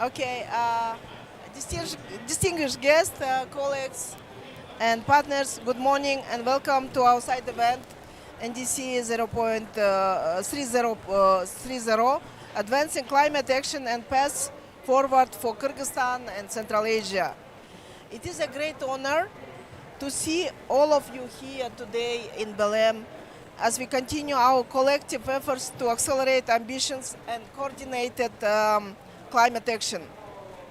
Okay, distinguished guests, colleagues, and partners, good morning and welcome to our side event NDC 0.30, Advancing Climate Action and Paths Forward for Kyrgyzstan and Central Asia. It is a great honor to see all of you here today in Belém as we continue our collective efforts to accelerate ambitions and coordinated climate action.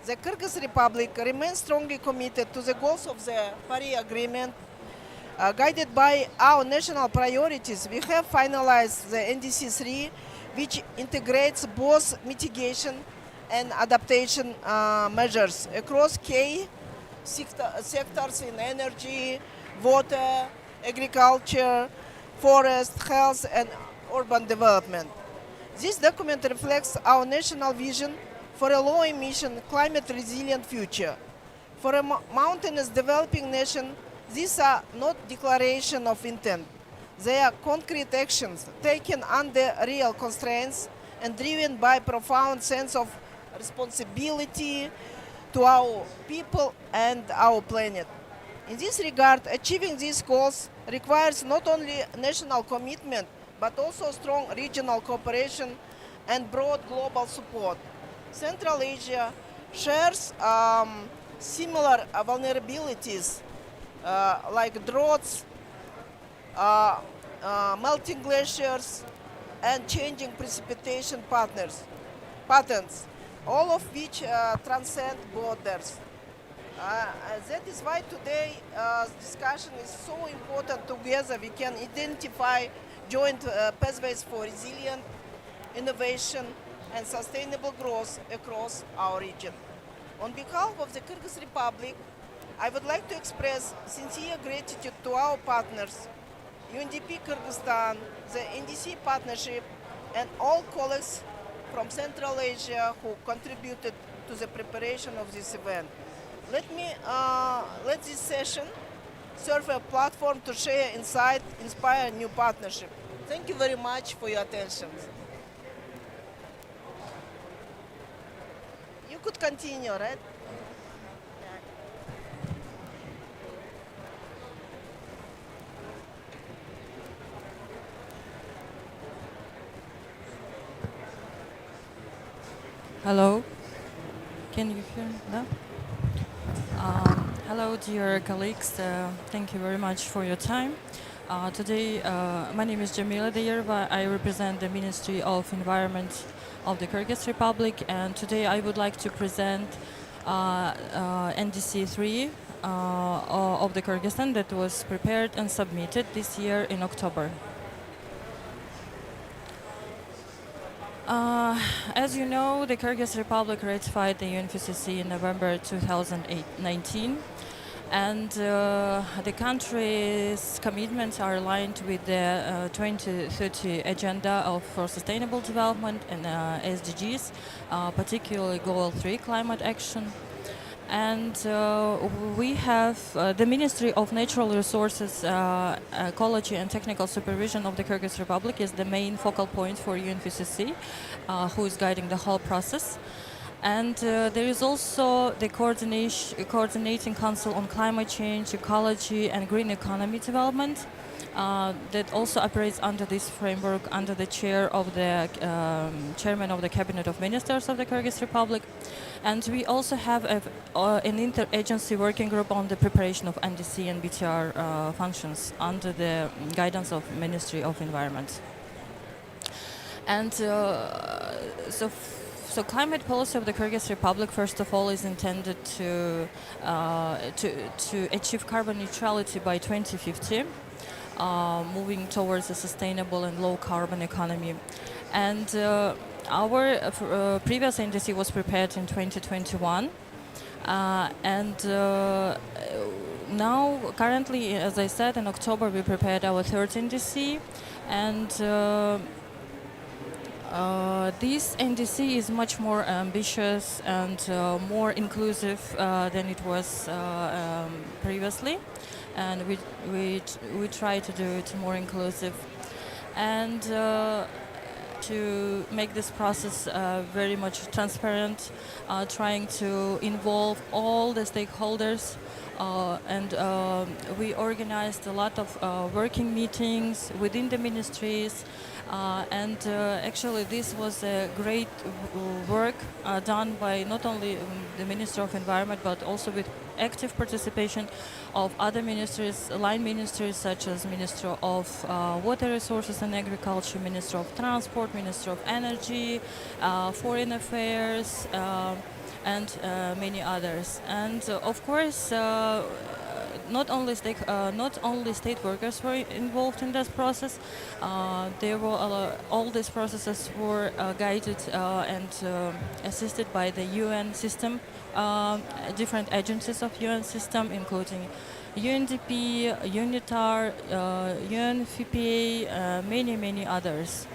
The Kyrgyz Republic remains strongly committed to the goals of the Paris Agreement. Guided by our national priorities, we have finalized the NDC 3, which integrates both mitigation and adaptation measures across key sectors in energy, water, agriculture, forest, health, and urban development. This document reflects our national vision for a low-emission, climate-resilient future. For a mountainous developing nation, these are not declarations of intent. They are concrete actions taken under real constraints and driven by a profound sense of responsibility to our people and our planet. In this regard, achieving these goals requires not only national commitment, but also strong regional cooperation and broad global support. Central Asia shares similar vulnerabilities like droughts, melting glaciers, and changing precipitation patterns, all of which transcend borders. That is why today discussion is so important. Together we can identify joint pathways for resilient innovation and sustainable growth across our region. On behalf of the Kyrgyz Republic, I would like to express sincere gratitude to our partners, UNDP Kyrgyzstan, the NDC partnership, and all colleagues from Central Asia who contributed to the preparation of this event. Let this session serve a platform to share insight, inspire new partnership. Thank you very much for your attention. You could continue, right? Hello, can you hear me? No? Hello, dear colleagues. Thank you very much for your time. Today, my name is Jamila Deyerva. I represent the Ministry of Environment of the Kyrgyz Republic, and today I would like to present NDC 3 of the Kyrgyzstan that was prepared and submitted this year in October. As you know, the Kyrgyz Republic ratified the UNFCCC in November 2019, and the country's commitments are aligned with the 2030 agenda for sustainable development and SDGs, particularly Goal 3, climate action. And we have the Ministry of Natural Resources, Ecology and Technical Supervision of the Kyrgyz Republic is the main focal point for UNFCCC, who is guiding the whole process. And there is also the Coordinating Council on Climate Change, Ecology and Green Economy Development that also operates under this framework under the chair of the chairman of the Cabinet of Ministers of the Kyrgyz Republic. And we also have an interagency working group on the preparation of NDC and BTR functions under the guidance of Ministry of Environment. And so climate policy of the Kyrgyz Republic, first of all, is intended to achieve carbon neutrality by 2050, moving towards a sustainable and low carbon economy. And our previous NDC was prepared in 2021, and now, currently, as I said, in October we prepared our third NDC, and this NDC is much more ambitious and more inclusive than it was previously, and we try to do it more inclusive. And to make this process very much transparent, trying to involve all the stakeholders, and we organized a lot of working meetings within the ministries, and actually this was a great work done by not only the Minister of Environment but also with active participation of other ministries, line ministries such as Minister of Water Resources and Agriculture, Minister of Transport, Minister of Energy, Foreign Affairs, and many others. And of course, not only state workers were involved in this process. There were all these processes were guided and assisted by the UN system, different agencies of UN system, including UNDP, UNITAR, UNFPA, many others.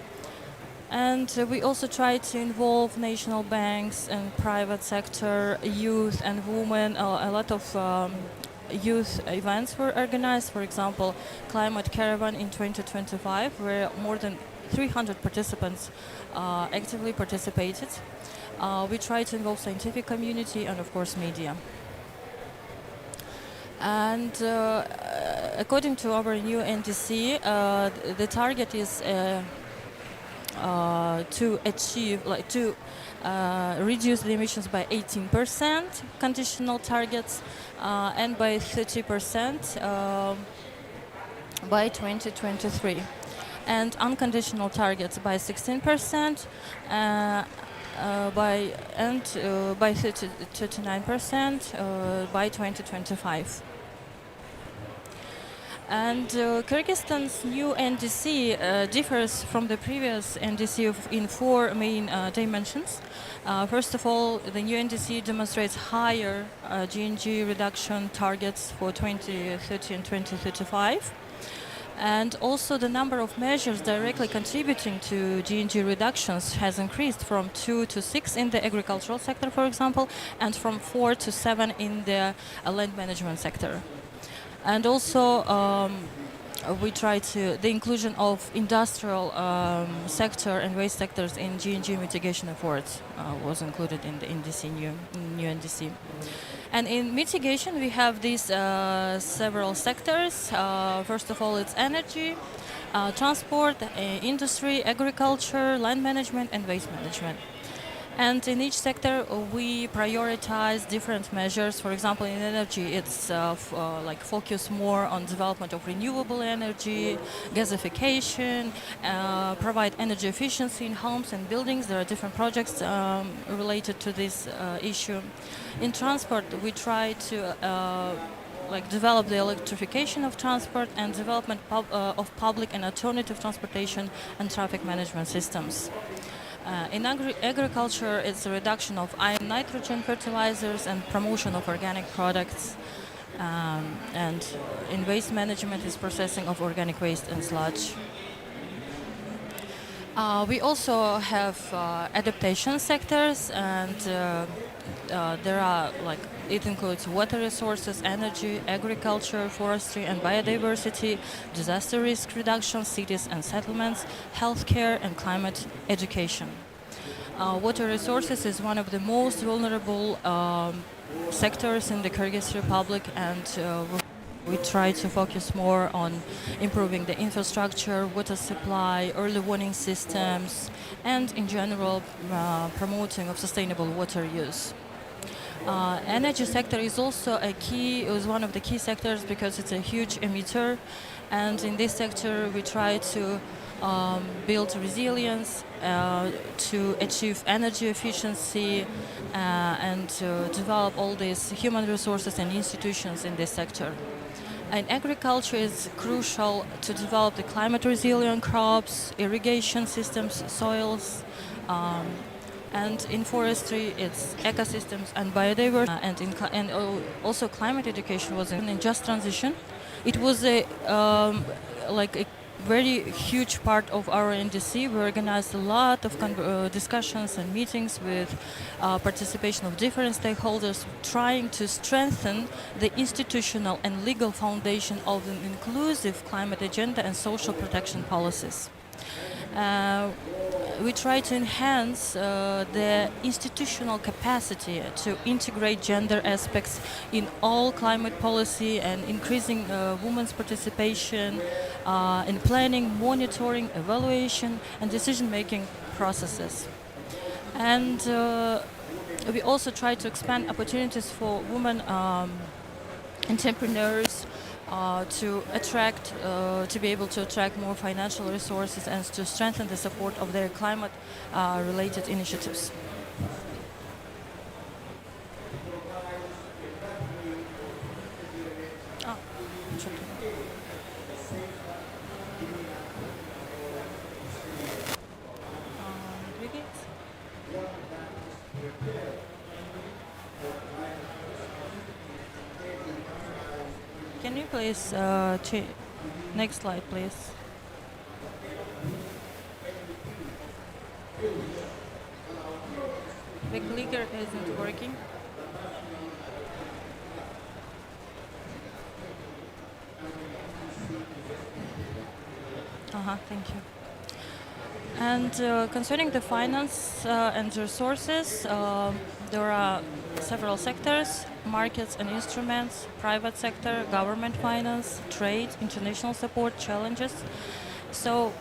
And we also try to involve national banks and private sector, youth and women. A lot of youth events were organized. For example, Climate Caravan in 2025, where more than 300 participants actively participated. We try to involve scientific community and, of course, media. And according to our new NDC, the target is to achieve, reduce the emissions by 18%, conditional targets, and by 30% by 2023, and unconditional targets by 16%, by 39% by 2025. And Kyrgyzstan's new NDC differs from the previous NDC in four main dimensions. First of all, the new NDC demonstrates higher GNG reduction targets for 2030 and 2035. And also the number of measures directly contributing to GNG reductions has increased from 2 to 6 in the agricultural sector, for example, and from 4 to 7 in the land management sector. And also we try to, the inclusion of industrial sector and waste sectors in GNG mitigation efforts was included in the NDC, new NDC. And in mitigation we have these several sectors. First of all, it's energy, transport, industry, agriculture, land management and waste management. And in each sector, we prioritize different measures. For example, in energy, it's focus more on development of renewable energy, gasification, provide energy efficiency in homes and buildings. There are different projects related to this issue. In transport, we try to develop the electrification of transport and development of public and alternative transportation and traffic management systems. In agriculture, it's a reduction of iron nitrogen fertilizers and promotion of organic products. And in waste management is processing of organic waste and sludge. We also have adaptation sectors, and there are it includes water resources, energy, agriculture, forestry and biodiversity, disaster risk reduction, cities and settlements, healthcare and climate education. Water resources is one of the most vulnerable sectors in the Kyrgyz Republic, and we try to focus more on improving the infrastructure, water supply, early warning systems, and in general promoting of sustainable water use. Energy sector is also one of the key sectors because it's a huge emitter, and in this sector we try to build resilience, to achieve energy efficiency, and to develop all these human resources and institutions in this sector. And agriculture is crucial to develop the climate resilient crops, irrigation systems, soils, and in forestry it's ecosystems and biodiversity. And also climate education was in just transition. It was a very huge part of our NDC. We organized a lot of discussions and meetings with participation of different stakeholders, trying to strengthen the institutional and legal foundation of an inclusive climate agenda and social protection policies. we try to enhance the institutional capacity to integrate gender aspects in all climate policy and increasing women's participation in planning, monitoring, evaluation, and decision-making processes. And we also try to expand opportunities for women entrepreneurs to be able to attract more financial resources and to strengthen the support of their climate-related initiatives. Ah, Can you please next slide, please? The clicker isn't working. Thank you. And concerning the finance and resources, there are several sectors: markets and instruments, private sector, government finance, trade, international support, challenges. So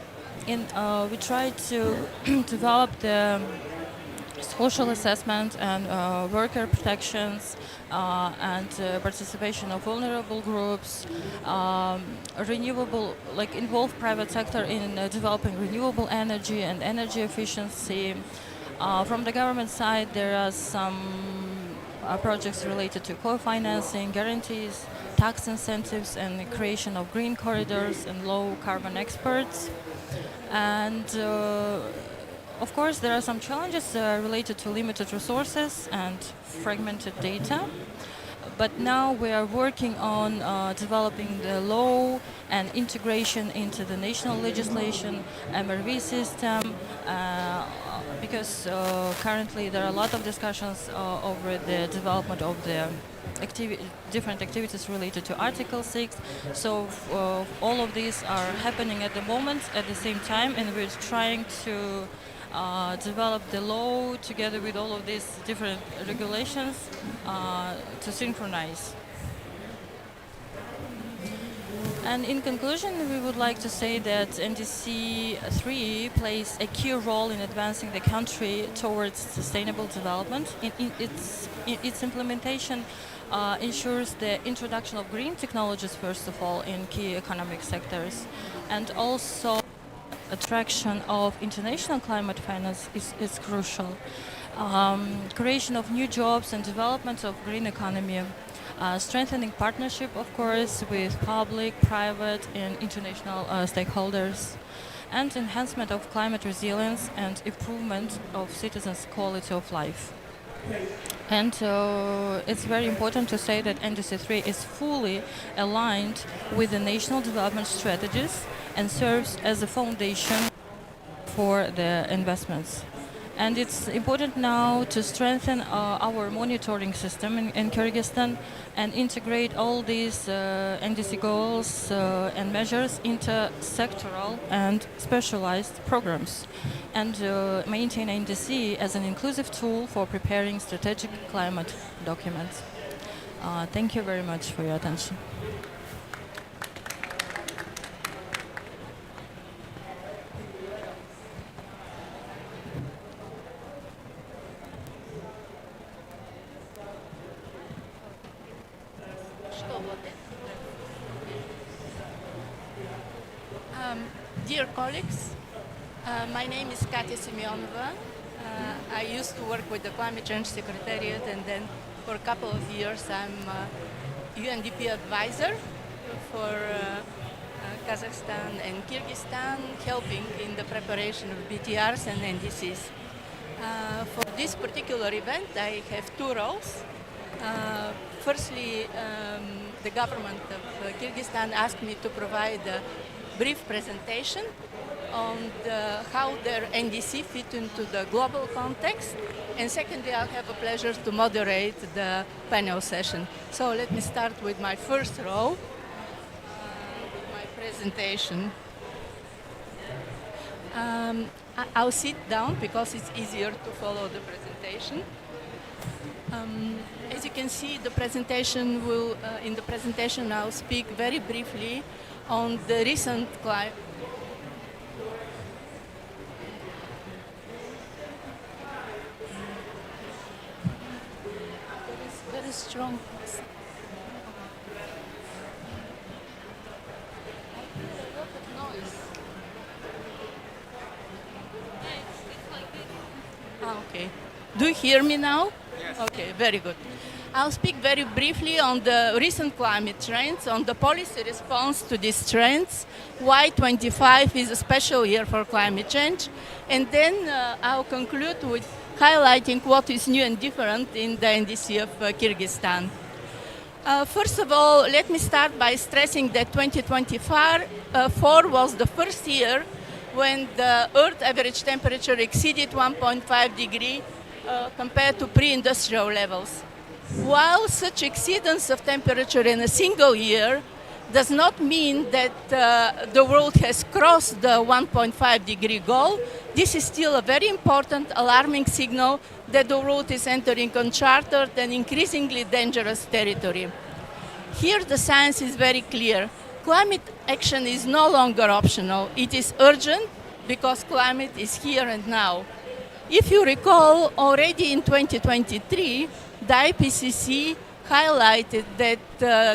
we try to develop the social assessment and worker protections and participation of vulnerable groups, involve private sector in developing renewable energy and energy efficiency. From the government side, there are some projects related to co-financing, guarantees, tax incentives, and the creation of green corridors and low carbon exports. And of course, there are some challenges related to limited resources and fragmented data. But now we are working on developing the law and integration into the national legislation, MRV system, because currently there are a lot of discussions over the development of the different activities related to Article 6. So all of these are happening at the moment at the same time, and we're trying to develop the law together with all of these different regulations to synchronize. And in conclusion, we would like to say that NDC 3 plays a key role in advancing the country towards sustainable development. Its implementation ensures the introduction of green technologies, first of all, in key economic sectors, and also attraction of international climate finance is crucial. Creation of new jobs and development of green economy, strengthening partnership, of course, with public, private, and international stakeholders, and enhancement of climate resilience and improvement of citizens' quality of life. And it's very important to say that NDC 3 is fully aligned with the national development strategies and serves as a foundation for the investments. And it's important now to strengthen our monitoring system in Kyrgyzstan and integrate all these NDC goals and measures into sectoral and specialized programs, and maintain NDC as an inclusive tool for preparing strategic climate documents. Thank you very much for your attention. Dear colleagues, my name is Katya Semyonova. I used to work with the Climate Change Secretariat, and then for a couple of years I'm UNDP advisor for Kazakhstan and Kyrgyzstan, helping in the preparation of BTRs and NDCs. For this particular event I have two roles. Firstly, the government of Kyrgyzstan asked me to provide a brief presentation on how their NDC fit into the global context. And secondly, I'll have a pleasure to moderate the panel session. So let me start with my first role, with my presentation. I'll sit down because it's easier to follow the presentation. As you can see, the presentation will, in the presentation, I'll speak very briefly on the recent climate. Very strong. Okay. Do you hear me now? Yes. Okay, very good. I'll speak very briefly on the recent climate trends, on the policy response to these trends, why 25 is a special year for climate change, and then I'll conclude with highlighting what is new and different in the NDC of Kyrgyzstan. First of all, let me start by stressing that 2024 was the first year when the Earth average temperature exceeded 1.5 degrees compared to pre-industrial levels. While such exceedance of temperature in a single year does not mean that the world has crossed the 1.5 degree goal, this is still a very important alarming signal that the world is entering uncharted and increasingly dangerous territory. Here the science is very clear. Climate action is no longer optional. It is urgent because climate is here and now. If you recall, already in 2023, the IPCC highlighted that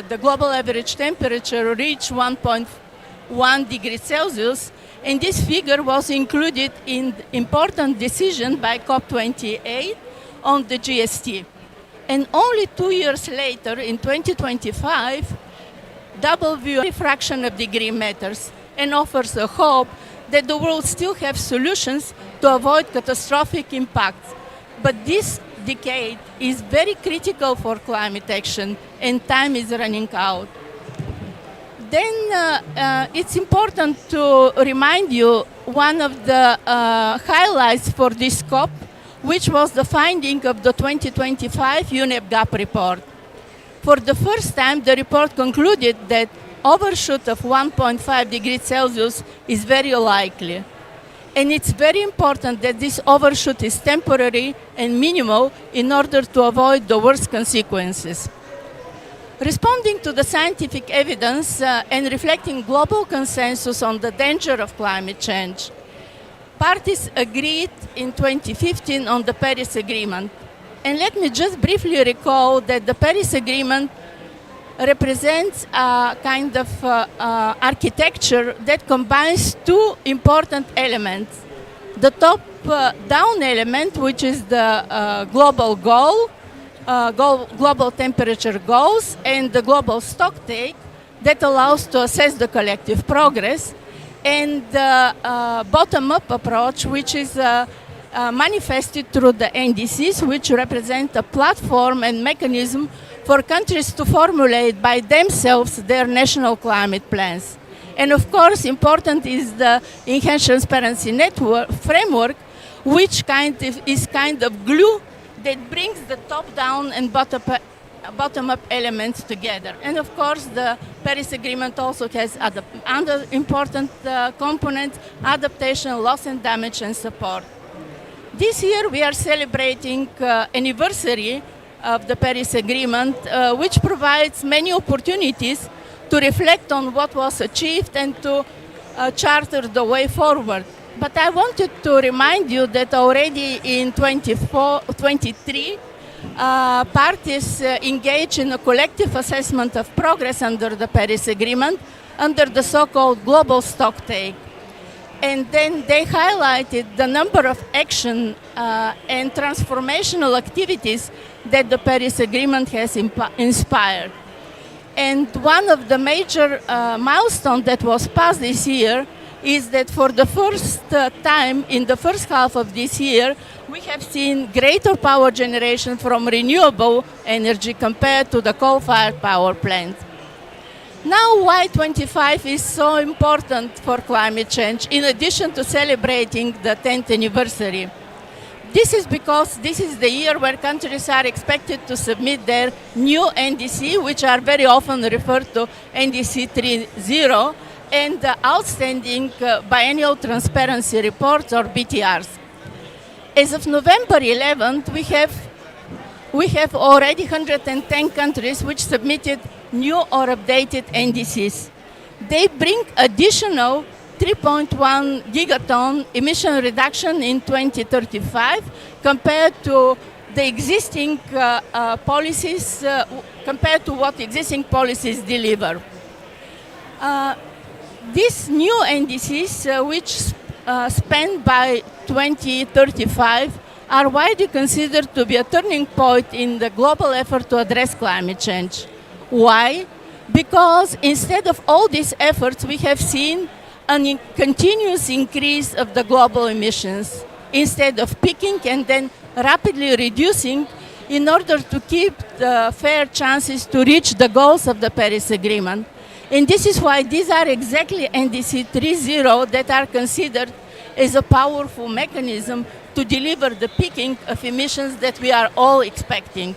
the global average temperature reached 1.1 degrees Celsius, and this figure was included in the important decision by COP28 on the GST. And only 2 years later, in 2025, a fraction of degree matters and offers a hope that the world still has solutions to avoid catastrophic impacts. But this decade is very critical for climate action, and time is running out. Then it's important to remind you one of the highlights for this COP, which was the finding of the 2025 UNEP GAP report. For the first time, the report concluded that overshoot of 1.5 degrees Celsius is very likely. And it's very important that this overshoot is temporary and minimal in order to avoid the worst consequences. Responding to the scientific evidence and reflecting global consensus on the danger of climate change, parties agreed in 2015 on the Paris Agreement. And let me just briefly recall that the Paris Agreement represents a kind of architecture that combines two important elements. The top-down element, which is the global goal, global temperature goals, and the global stocktake that allows to assess the collective progress, and the bottom-up approach, which is manifested through the NDCs, which represent a platform and mechanism for countries to formulate by themselves their national climate plans. And of course, important is the Enhanced Transparency Network framework, which is kind of glue that brings the top-down and bottom-up elements together. And of course, the Paris Agreement also has other important components: adaptation, loss and damage, and support. This year we are celebrating anniversary of the Paris Agreement, which provides many opportunities to reflect on what was achieved and to charter the way forward. But I wanted to remind you that already in 23, parties engaged in a collective assessment of progress under the Paris Agreement, under the so-called global stocktake. And then they highlighted the number of action and transformational activities that the Paris Agreement has inspired. And one of the major milestones that was passed this year is that for the first time in the first half of this year, we have seen greater power generation from renewable energy compared to the coal-fired power plants. Now, why 25 is so important for climate change, in addition to celebrating the 10th anniversary? This is because this is the year where countries are expected to submit their new NDC, which are very often referred to NDC 3.0, and the outstanding biennial transparency reports, or BTRs. As of November 11th, we have already 110 countries which submitted new or updated NDCs. They bring additional 3.1 gigaton emission reduction in 2035 compared to the existing policies, compared to what existing policies deliver. These new NDCs, which span by 2035, are widely considered to be a turning point in the global effort to address climate change. Why? Because instead of all these efforts, we have seen a continuous increase of the global emissions, instead of peaking and then rapidly reducing in order to keep the fair chances to reach the goals of the Paris Agreement. And this is why these are exactly NDC 3.0 that are considered as a powerful mechanism to deliver the peaking of emissions that we are all expecting.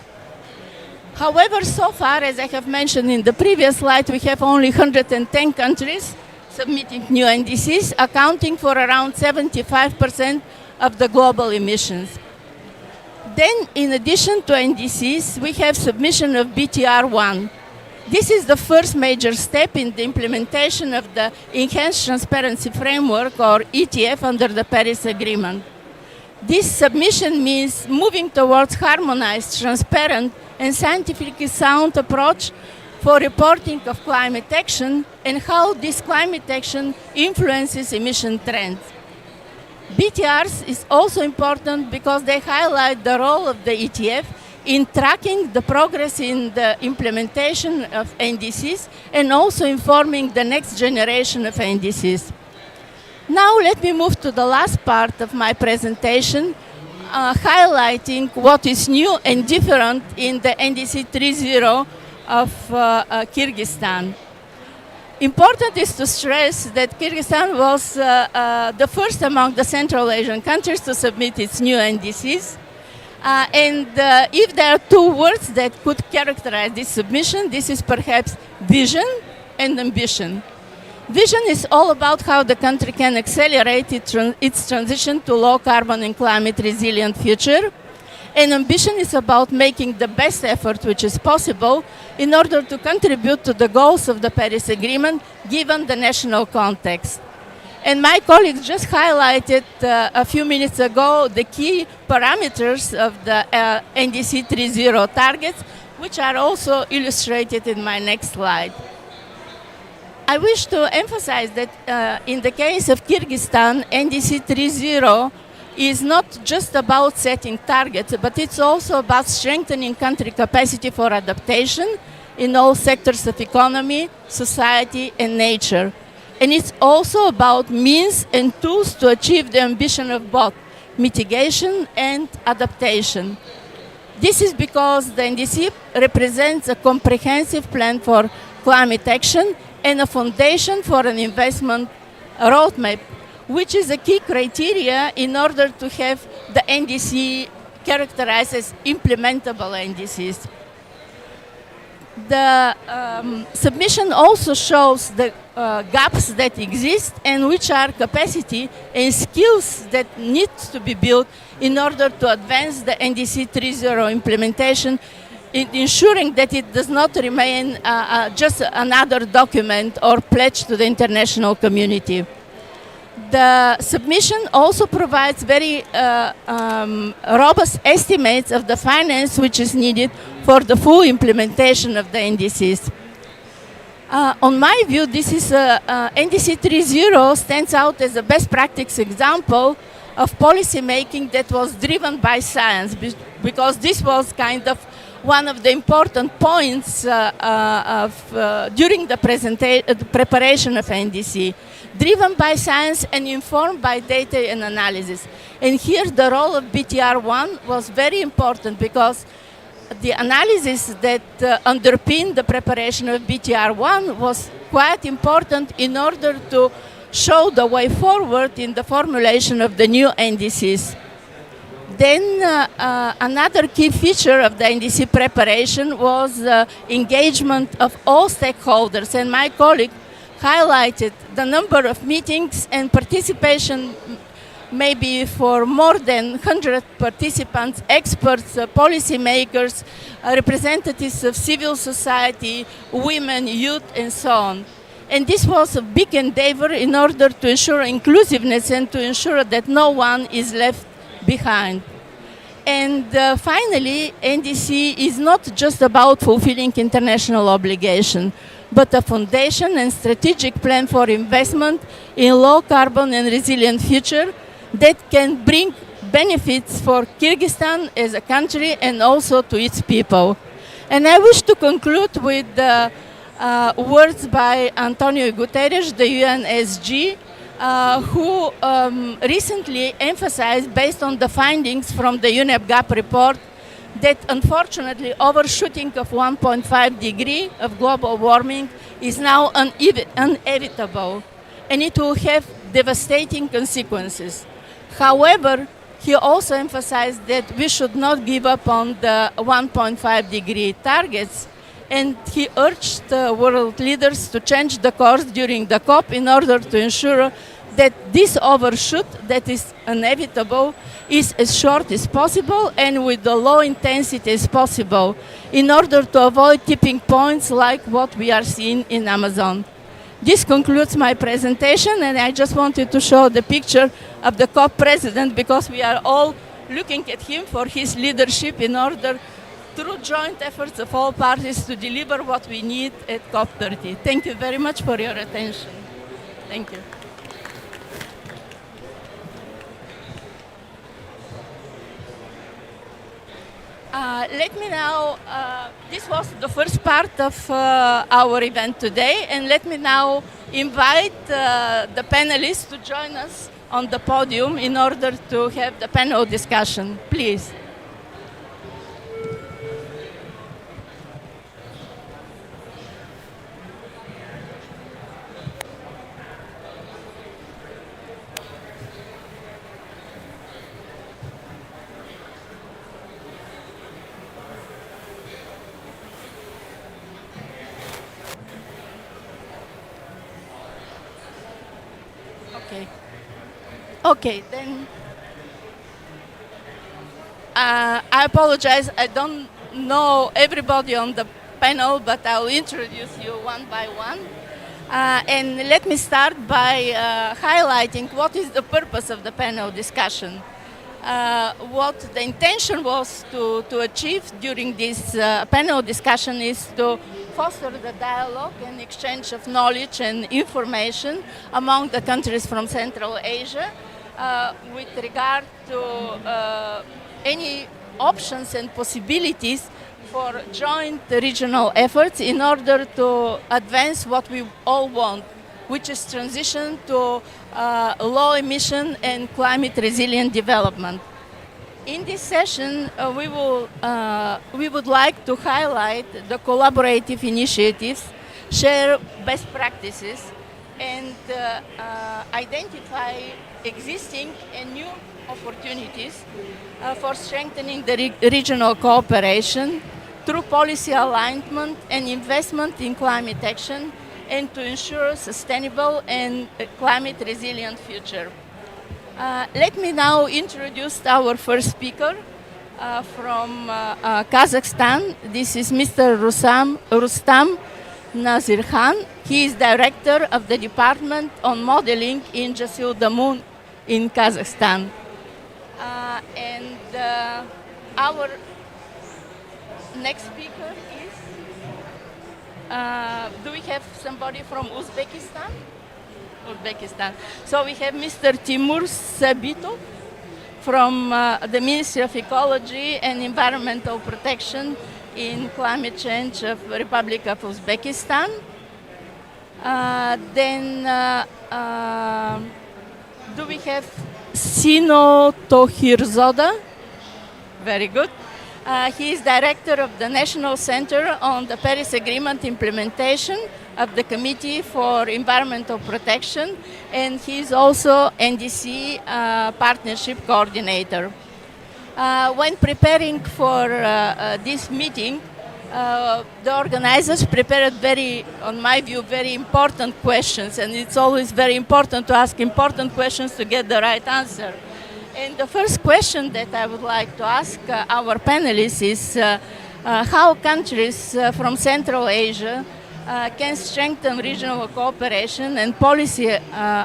However, so far, as I have mentioned in the previous slide, we have only 110 countries submitting new NDCs, accounting for around 75% of the global emissions. Then, in addition to NDCs, we have submission of BTR1. This is the first major step in the implementation of the Enhanced Transparency Framework, or ETF, under the Paris Agreement. This submission means moving towards harmonized, transparent, and scientifically sound approach for reporting of climate action and how this climate action influences emission trends. BTRs is also important because they highlight the role of the ETF in tracking the progress in the implementation of NDCs and also informing the next generation of NDCs. Now let me move to the last part of my presentation, highlighting what is new and different in the NDC 3.0 of Kyrgyzstan. Important is to stress that Kyrgyzstan was the first among the Central Asian countries to submit its new NDCs. If there are two words that could characterize this submission, this is perhaps vision and ambition. Vision is all about how the country can accelerate its transition to low carbon and climate resilient future. And ambition is about making the best effort which is possible in order to contribute to the goals of the Paris Agreement, given the national context. And my colleagues just highlighted a few minutes ago the key parameters of the NDC 3.0 targets, which are also illustrated in my next slide. I wish to emphasize that in the case of Kyrgyzstan, NDC 3.0 is not just about setting targets, but it's also about strengthening country capacity for adaptation in all sectors of economy, society, and nature. And it's also about means and tools to achieve the ambition of both mitigation and adaptation. This is because the NDC represents a comprehensive plan for climate action and a foundation for an investment roadmap, which is a key criteria in order to have the NDC characterized as implementable NDCs. The submission also shows the gaps that exist and which are capacity and skills that need to be built in order to advance the NDC 3.0 implementation, ensuring that it does not remain just another document or pledge to the international community. The submission also provides very robust estimates of the finance which is needed for the full implementation of the NDCs. On my view, this is NDC 3.0 stands out as a best practice example of policy making that was driven by science, because this was kind of one of the important points during the preparation of NDC, driven by science and informed by data and analysis. And here the role of BTR1 was very important, because the analysis that underpinned the preparation of BTR1 was quite important in order to show the way forward in the formulation of the new NDCs. Then another key feature of the NDC preparation was engagement of all stakeholders, and my colleague highlighted the number of meetings and participation, maybe for more than 100 participants, experts, policymakers, representatives of civil society, women, youth, and so on. And this was a big endeavor in order to ensure inclusiveness and to ensure that no one is left behind. And finally, NDC is not just about fulfilling international obligation, but a foundation and strategic plan for investment in low carbon and resilient future that can bring benefits for Kyrgyzstan as a country and also to its people. And I wish to conclude with words by Antonio Guterres, the UNSG, who recently emphasized, based on the findings from the UNEP GAP report, that unfortunately overshooting of 1.5 degree of global warming is now inevitable, and it will have devastating consequences. However, he also emphasized that we should not give up on the 1.5 degree targets, and he urged world leaders to change the course during the COP in order to ensure that this overshoot that is inevitable is as short as possible and with the low intensity as possible in order to avoid tipping points like what we are seeing in Amazon. This concludes my presentation, and I just wanted to show the picture of the COP president because we are all looking at him for his leadership in order, through joint efforts of all parties, to deliver what we need at COP30. Thank you very much for your attention. Thank you. Let me now, this was the first part of our event today, and let me now invite the panelists to join us on the podium in order to have the panel discussion. Please. Okay, then I apologize. I don't know everybody on the panel, but I'll introduce you one by one. And let me start by highlighting what is the purpose of the panel discussion. What the intention was to achieve during this panel discussion is to foster the dialogue and exchange of knowledge and information among the countries from Central Asia with regard to any options and possibilities for joint regional efforts in order to advance what we all want, which is transition to low emission and climate resilient development. In this session, we would like to highlight the collaborative initiatives, share best practices, and identify existing and new opportunities for strengthening the regional cooperation through policy alignment and investment in climate action, and to ensure sustainable and climate resilient future. Let me now introduce our first speaker from Kazakhstan. This is Mr. Rustam Nazirkhan. He is director of the Department on Modeling in Jasil-Damun in Kazakhstan. And our next speaker is, do we have somebody from Uzbekistan? Uzbekistan. So we have Mr. Timur Sabitov from the Ministry of Ecology and Environmental Protection in Climate Change of Republic of Uzbekistan. Then do we have Sino Tohirzoda? Very good. He is director of the National Center on the Paris Agreement implementation of the Committee for Environmental Protection, and he is also NDC Partnership Coordinator. When preparing for this meeting, the organizers prepared on my view, very important questions, and it's always very important to ask important questions to get the right answer. And the first question that I would like to ask our panelists is how countries from Central Asia can strengthen regional cooperation and policy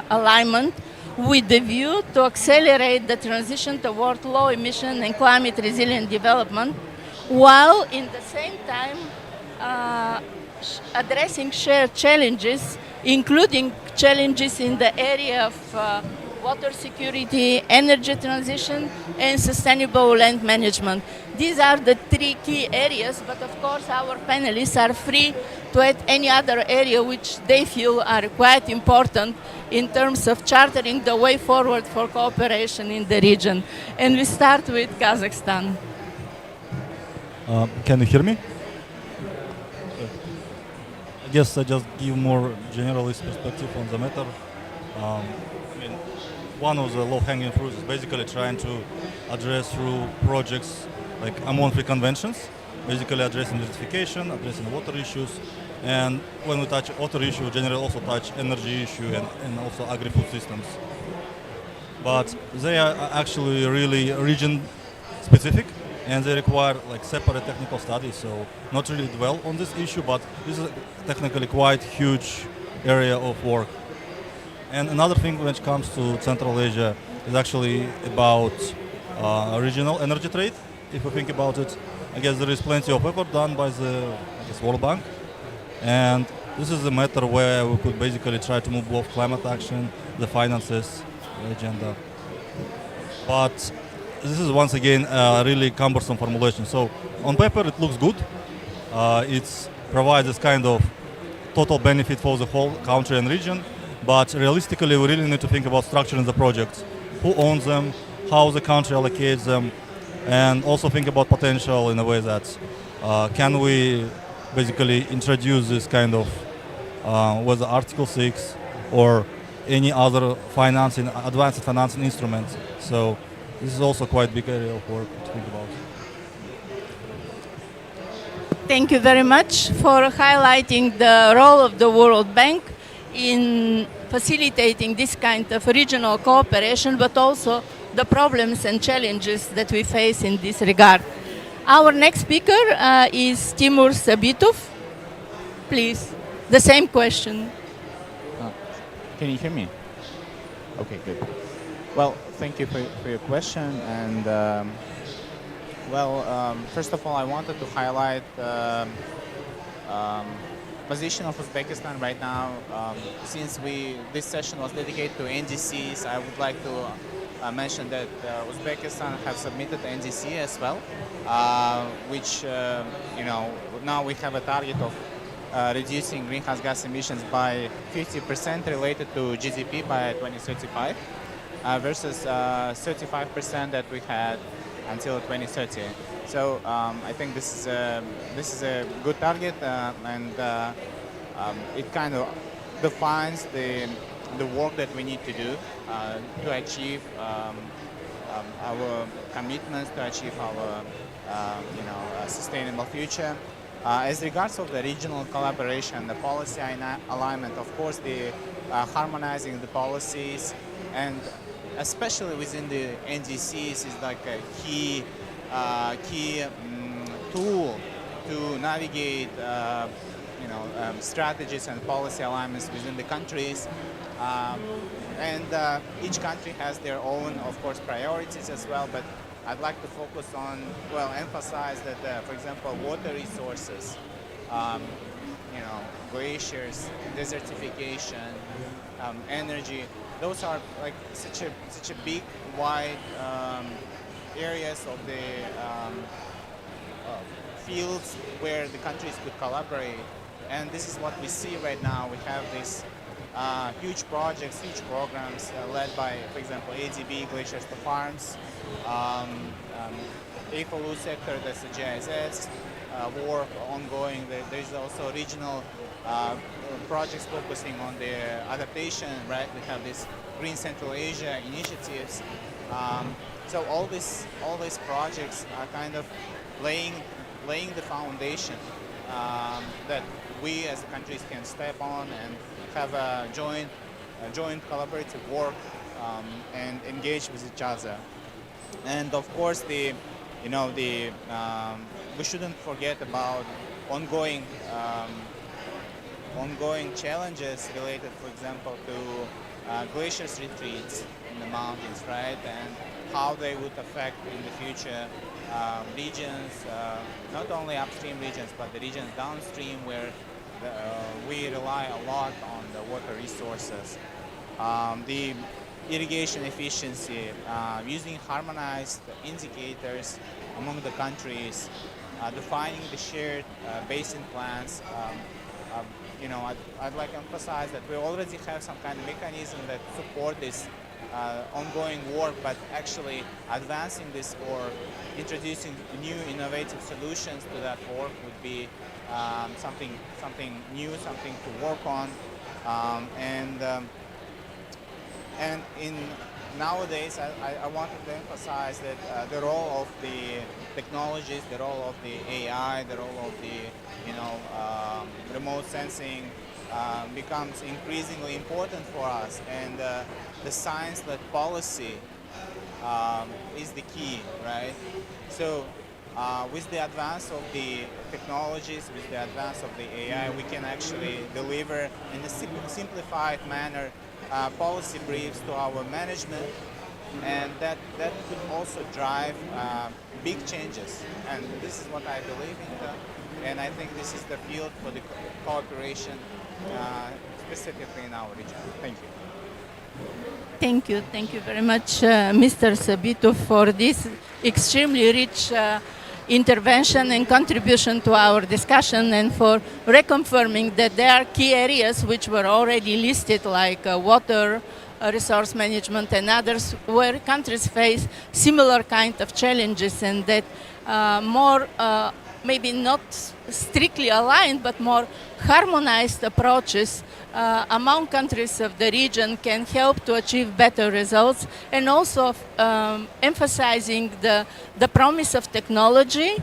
alignment with the view to accelerate the transition toward low emission and climate resilient development, while in the same time addressing shared challenges, including challenges in the area of water security, energy transition, and sustainable land management. These are the three key areas, but of course our panelists are free to add any other area which they feel are quite important in terms of chartering the way forward for cooperation in the region. And we start with Kazakhstan. Can you hear me? I guess I just give more generalist perspective on the matter. I mean, one of the low-hanging fruits is basically trying to address through projects like among-free conventions, basically addressing desertification, addressing water issues, and when we touch water issue, we generally also touch energy issue and also agri-food systems. But they are actually really region-specific, and they require like separate technical studies. So not really dwell on this issue, but this is technically quite huge area of work. And another thing when it comes to Central Asia is actually about regional energy trade. If we think about it, I guess there is plenty of effort done by the World Bank, and this is a matter where we could basically try to move both climate action, the finances, the agenda. But this is once again a really cumbersome formulation. So on paper it looks good. It provides this kind of total benefit for the whole country and region. But realistically, we really need to think about structuring the projects. Who owns them? How the country allocates them? And also think about potential in a way that can we basically introduce this kind of whether Article 6 or any other financing, advanced financing instruments. So this is also quite a big area of work to think about. Thank you very much for highlighting the role of the World Bank in facilitating this kind of regional cooperation, but also the problems and challenges that we face in this regard. Our next speaker is Timur Sabitov. Please, the same question. Can you hear me? Okay, good. Well, thank you for your question. And first of all, I wanted to highlight position of Uzbekistan right now. Since this session was dedicated to NDCs, I would like to mention that Uzbekistan have submitted NDC as well, which now we have a target of reducing greenhouse gas emissions by 50% related to GDP by 2035, versus 35% that we had until 2030. So I think this is a good target, and it kind of defines the work that we need to do to achieve our commitments, to achieve our sustainable future. As regards of the regional collaboration, the policy alignment, of course, the harmonizing the policies, and especially within the NDCs is like a key tool to navigate strategies and policy alignments within the countries. And each country has their own, of course, priorities as well, but I'd like to focus on, emphasize that, for example, water resources, glaciers, desertification, energy, those are like such a big, wide areas of the fields where the countries could collaborate. And this is what we see right now. We have these huge projects, huge programs led by, for example, ADB, Glaciers to Farms, Ecology sector, that's the GIS, work ongoing. There's also regional projects focusing on the adaptation, right? We have this Green Central Asia initiatives. So all these projects are kind of laying laying the foundation that we as countries can step on and have a joint collaborative work and engage with each other. And of course, we shouldn't forget about ongoing challenges related, for example, to glaciers retreats in the mountains, right? And how they would affect in the future regions, not only upstream regions, but the regions downstream where we rely a lot on the water resources. The irrigation efficiency, using harmonized indicators among the countries, defining the shared basin plans. I'd like to emphasize that we already have some kind of mechanism that support this ongoing work, but actually advancing this or introducing new innovative solutions to that work would be something new, something to work on, and in nowadays, I wanted to emphasize that the role of the technologies, the role of the AI, the role of the remote sensing becomes increasingly important for us, and the science-led policy is the key, right? So with the advance of the technologies, with the advance of the AI, we can actually deliver in a simplified manner policy briefs to our management, and that could also drive big changes. And this is what I believe in, and I think this is the field for the cooperation, specifically in our region. Thank you. Thank you very much, Mr. Sabitov, for this extremely rich intervention and contribution to our discussion, and for reconfirming that there are key areas which were already listed, like water, resource management and others, where countries face similar kind of challenges, and that more, maybe not strictly aligned, but more harmonized approaches among countries of the region can help to achieve better results, and also emphasizing the promise of technology,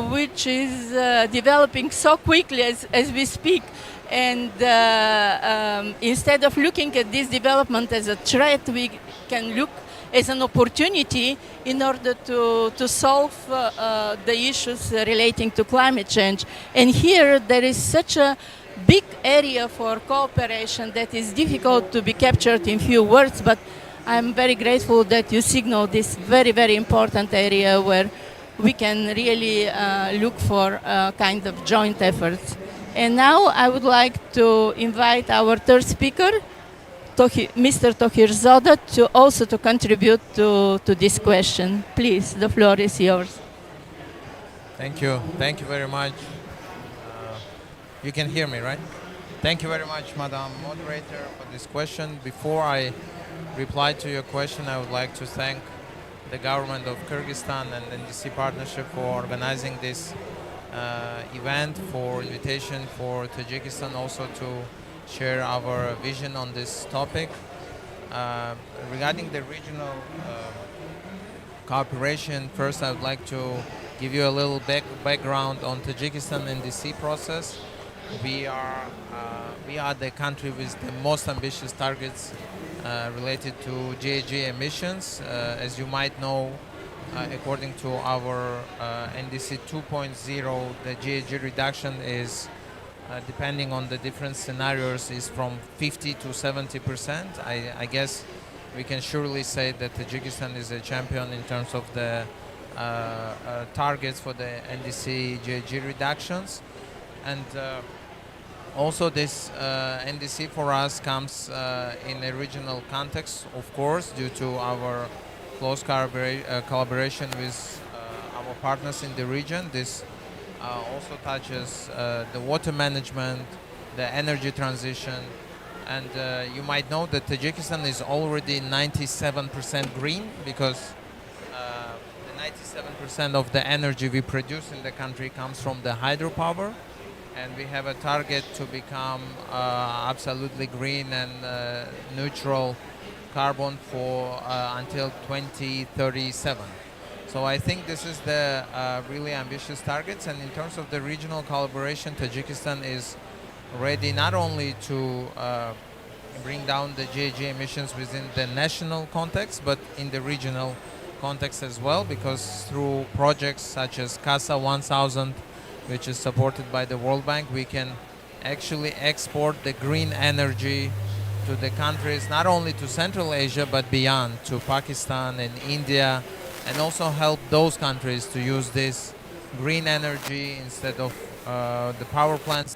which is developing so quickly as we speak. And instead of looking at this development as a threat, we can look as an opportunity in order to solve the issues relating to climate change. And here there is such a big area for cooperation that is difficult to be captured in few words, but I'm very grateful that you signal this very, very important area where we can really look for kind of joint efforts. And now I would like to invite our third speaker, Mr. Tohir Zoda, to also to contribute to this question. Please, the floor is yours. Thank you very much. You can hear me, right? Thank you very much, Madam Moderator, for this question. Before I reply to your question, I would like to thank the government of Kyrgyzstan and NDC Partnership for organizing this event, for invitation for Tajikistan also to share our vision on this topic. Regarding the regional cooperation, first I would like to give you a little background on Tajikistan NDC process. We are the country with the most ambitious targets related to GHG emissions. As you might know, according to our NDC 2.0, the GHG reduction is, depending on the different scenarios, is from 50 to 70%. I guess we can surely say that Tajikistan is a champion in terms of the targets for the NDC GHG reductions. And also this NDC for us comes in a regional context, of course, due to our close collaboration with our partners in the region. This also touches the water management, the energy transition, and you might know that Tajikistan is already 97% green, because the 97% of the energy we produce in the country comes from the hydropower, and we have a target to become absolutely green and neutral carbon for until 2037. So I think this is the really ambitious targets. And in terms of the regional collaboration, Tajikistan is ready not only to bring down the GHG emissions within the national context, but in the regional context as well, because through projects such as CASA 1000, which is supported by the World Bank, we can actually export the green energy to the countries, not only to Central Asia, but beyond, to Pakistan and India, and also help those countries to use this green energy instead of the power plants.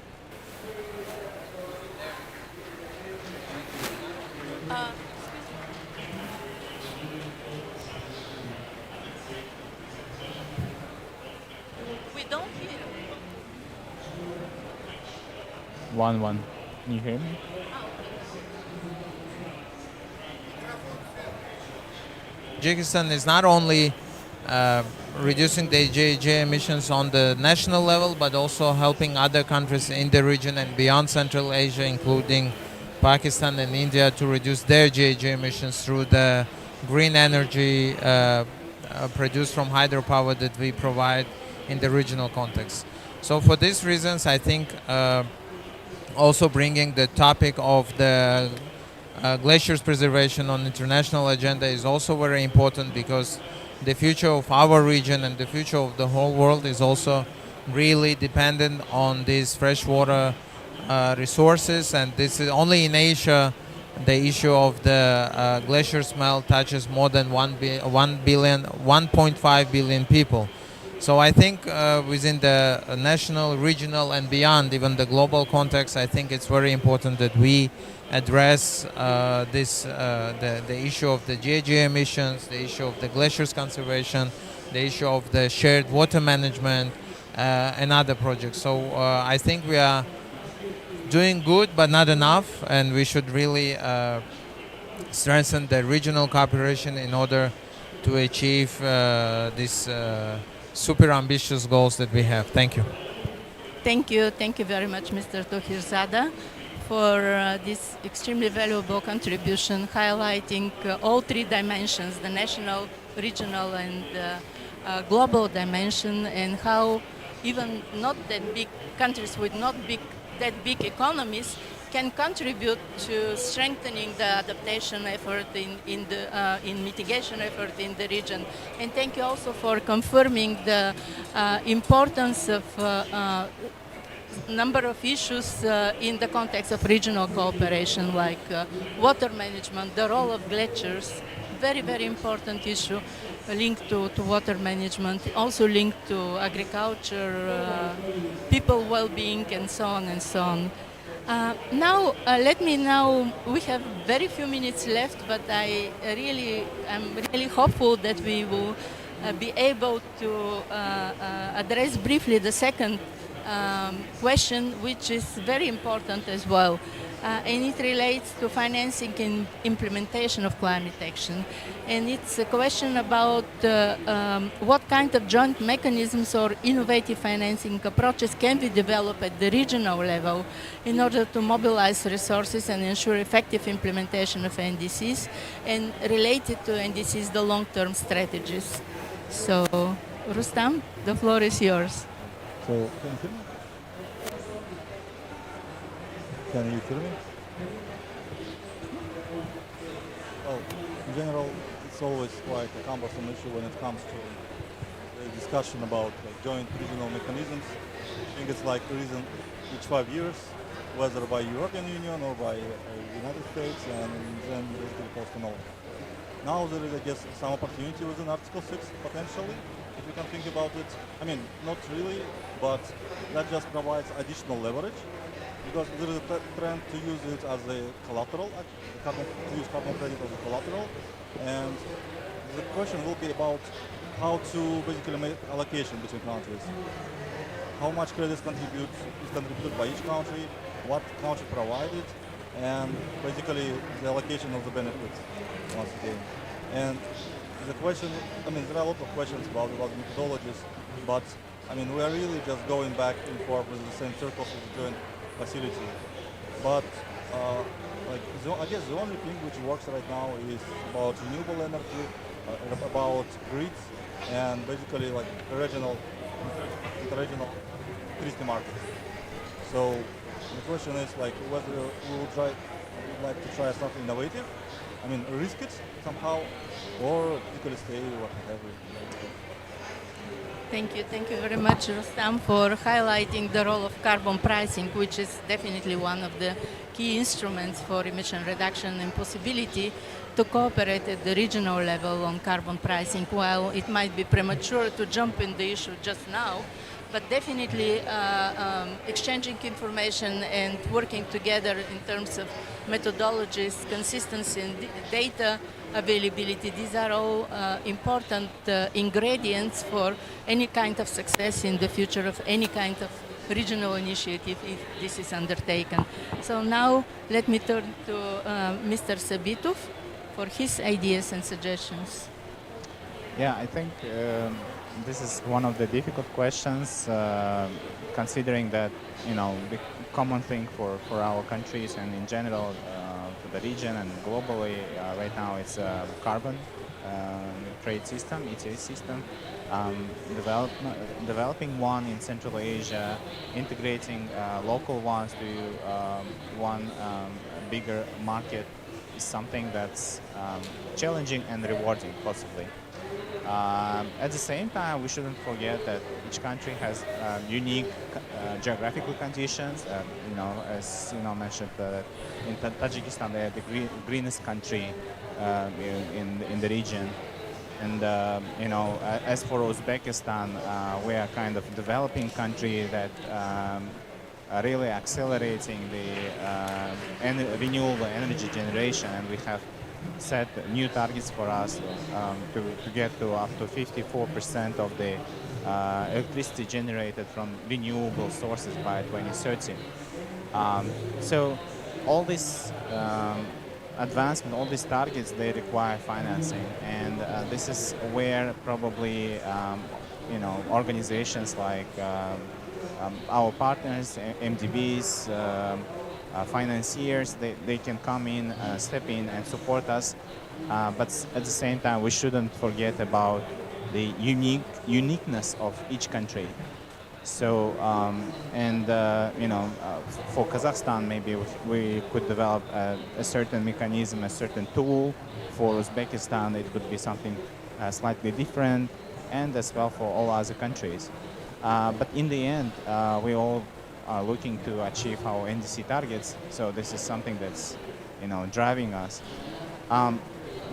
We don't hear. 1-1. Can you hear me? Kyrgyzstan is not only reducing the GHG emissions on the national level, but also helping other countries in the region and beyond Central Asia, including Pakistan and India, to reduce their GHG emissions through the green energy produced from hydropower that we provide in the regional context. So for these reasons, I think also bringing the topic of the glaciers preservation on international agenda is also very important, because the future of our region and the future of the whole world is also really dependent on these freshwater resources. And this is only in Asia the issue of the glacier smelt touches more than 1.5 billion people. So I think within the national, regional, and beyond, even the global context, I think it's very important that we address the issue of the GHG emissions, the issue of the glaciers conservation, the issue of the shared water management, and other projects. So I think we are doing good, but not enough, and we should really strengthen the regional cooperation in order to achieve these super ambitious goals that we have. Thank you. Thank you very much, Mr. Tohirzada, for this extremely valuable contribution, highlighting all three dimensions: the national, regional, and global dimension, and how even not that big countries with not that big economies can contribute to strengthening the adaptation effort in mitigation effort in the region. And thank you also for confirming the importance of number of issues in the context of regional cooperation, like water management, the role of glaciers, very, very important issue linked to water management, also linked to agriculture, people well-being, and so on and so on. We have very few minutes left, but I'm really hopeful that we will be able to address briefly the second question, which is very important as well. And it relates to financing and implementation of climate action. And it's a question about what kind of joint mechanisms or innovative financing approaches can be developed at the regional level in order to mobilize resources and ensure effective implementation of NDCs, and related to NDCs, the long-term strategies. So, Rustam, the floor is yours. So, can you hear me? Can you hear me? Well, in general, it's always quite a cumbersome issue when it comes to the discussion about joint regional mechanisms. I think it's like reason each 5 years, whether by European Union or by United States, and then it's difficult to know. Now there is, I guess, some opportunity within Article 6 potentially, if you can think about it. I mean, not really, but that just provides additional leverage, because there is a trend to use it as a collateral, to use carbon credit as a collateral, and the question will be about how to basically make allocation between countries. How much credit is contributed by each country, what country provided, and basically the allocation of the benefits once again. And the question, I mean, there are a lot of questions about methodologies, but I mean, we are really just going back and forth with the same circles of the joint facility. But I guess the only thing which works right now is about renewable energy, about grids, and basically like regional, interregional electricity market. So the question is like whether we would like to try something innovative, I mean risk it somehow, or basically stay what we have. Thank you very much, Rustam, for highlighting the role of carbon pricing, which is definitely one of the key instruments for emission reduction and possibility to cooperate at the regional level on carbon pricing. While it might be premature to jump in the issue just now, but definitely exchanging information and working together in terms of methodologies, consistency, and data availability. These are all important ingredients for any kind of success in the future of any kind of regional initiative if this is undertaken. So now let me turn to Mr. Sabitov for his ideas and suggestions. Yeah, I think this is one of the difficult questions, considering that, the common thing for our countries and in general to the region and globally right now it's a carbon trade system, ETS system, developing one in Central Asia, integrating local ones to one bigger market is something that's challenging and rewarding possibly. At the same time, we shouldn't forget that each country has unique geographical conditions. As mentioned, in Tajikistan they are the greenest country in the region, and as for Uzbekistan, we are kind of developing country that are really accelerating the renewable energy generation, and we have set new targets for us to get to up to 54% of the electricity generated from renewable sources by 2030. So all this advancement, all these targets, they require financing, and this is where probably organizations like our partners, MDBs, financiers, they can come in, step in and support us, but at the same time we shouldn't forget about the uniqueness of each country. So for Kazakhstan maybe we could develop a certain mechanism, a certain tool. For Uzbekistan it could be something slightly different, and as well for all other countries. But in the end we all are looking to achieve our NDC targets, so this is something that's driving us.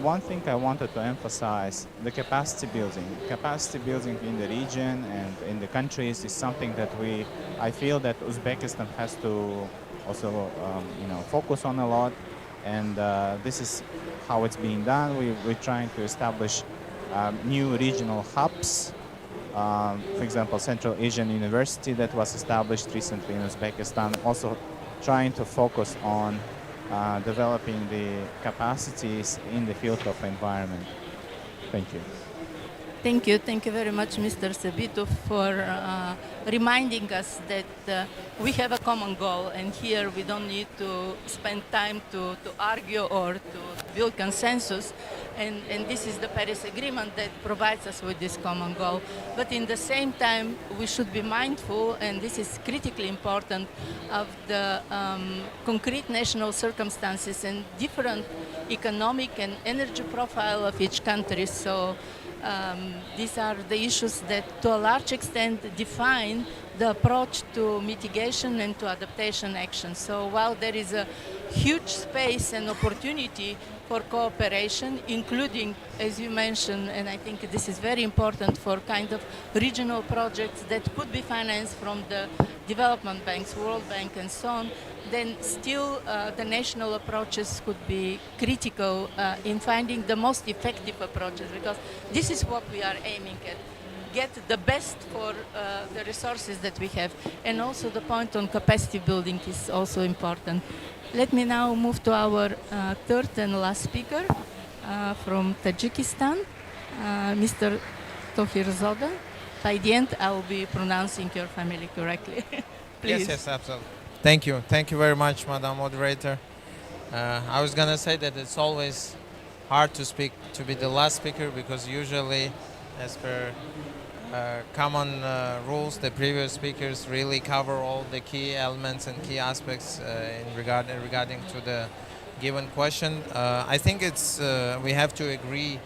One thing I wanted to emphasize, the capacity building in the region and in the countries is something that I feel that Uzbekistan has to also focus on a lot, and this is how it's being done. We're trying to establish new regional hubs. For example, Central Asian University that was established recently in Uzbekistan, also trying to focus on developing the capacities in the field of environment. Thank you. Thank you very much, Mr. Sabitov, for reminding us that we have a common goal, and here we don't need to spend time to argue or to build consensus, and this is the Paris Agreement that provides us with this common goal. But in the same time, we should be mindful, and this is critically important, of the concrete national circumstances and different economic and energy profile of each country. So these are the issues that to a large extent define the approach to mitigation and to adaptation action. So while there is a huge space and opportunity for cooperation, including, as you mentioned, and I think this is very important, for kind of regional projects that could be financed from the development banks, World Bank and so on, then still the national approaches could be critical in finding the most effective approaches, because this is what we are aiming at. Get the best for the resources that we have. And also the point on capacity building is also important. Let me now move to our third and last speaker from Tajikistan, Mr. Tohirzoda. By the end, I will be pronouncing your family correctly. Please. Yes, absolutely. Thank you. Thank you very much, Madam Moderator. I was going to say that it's always hard to be the last speaker, because usually as per common rules, the previous speakers really cover all the key elements and key aspects regarding to the given question. I think it's we have to agree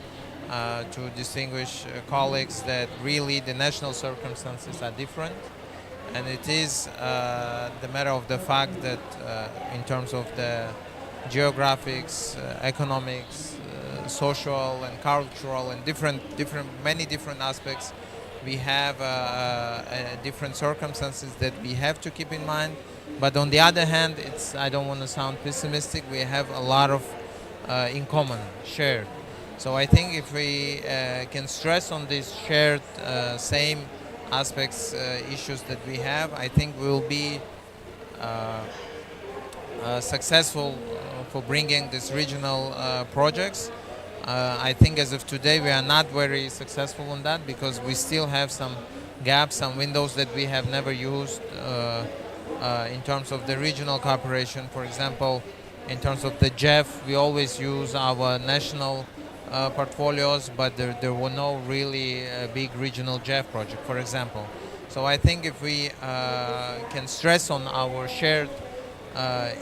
to distinguish colleagues that really the national circumstances are different, and it is the matter of the fact that in terms of the geographics, economics, social and cultural and many different aspects, we have different circumstances that we have to keep in mind. But on the other hand, I don't want to sound pessimistic, we have a lot of in common, shared. So I think if we can stress on these shared same aspects, issues that we have, I think we'll be successful for bringing these regional projects. I think as of today we are not very successful on that because we still have some gaps, some windows that we have never used in terms of the regional cooperation. For example, in terms of the JEF, we always use our national portfolios, but there were no really big regional JEF project, for example. So I think if we can stress on our shared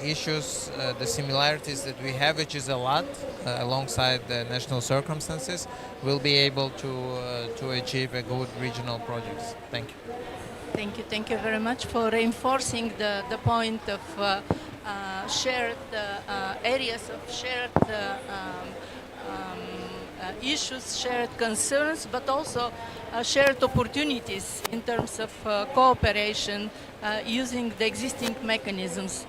issues, the similarities that we have, which is a lot, alongside the national circumstances, we'll be able to achieve a good regional projects. Thank you. Thank you very much for reinforcing the point of shared areas of shared issues, shared concerns, but also shared opportunities in terms of cooperation using the existing mechanisms.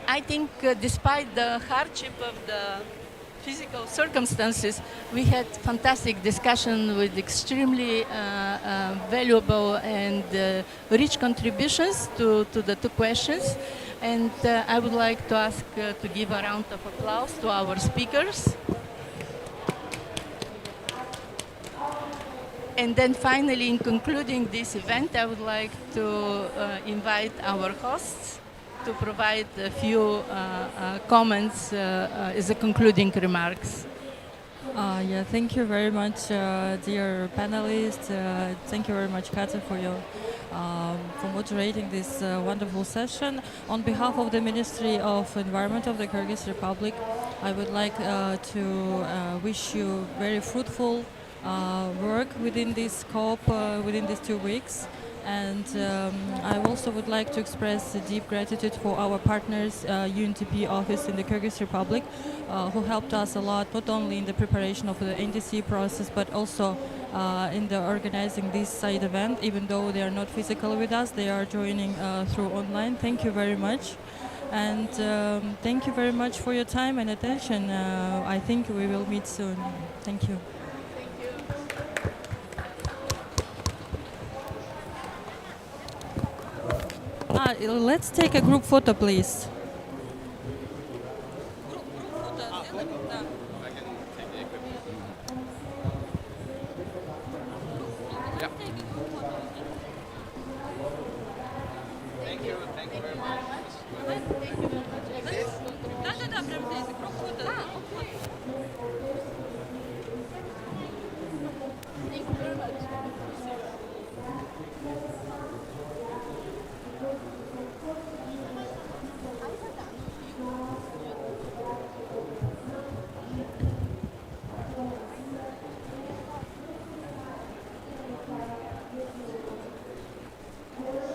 I think despite the hardship of the physical circumstances, we had fantastic discussion with extremely valuable and rich contributions to the two questions. And I would like to ask to give a round of applause to our speakers. And then finally, in concluding this event, I would like to invite our hosts to provide a few comments as a concluding remarks. Yeah, thank you very much, dear panelists. Thank you very much, Katya, for moderating this wonderful session. On behalf of the Ministry of Environment of the Kyrgyz Republic, I would like to wish you very fruitful work within this scope, within these 2 weeks. And I also would like to express a deep gratitude for our partners, UNDP office in the Kyrgyz Republic, who helped us a lot, not only in the preparation of the NDC process, but also in the organizing this side event. Even though they are not physically with us, they are joining through online. Thank you very much. And thank you very much for your time and attention. I think we will meet soon. Thank you. Let's take a group photo, please.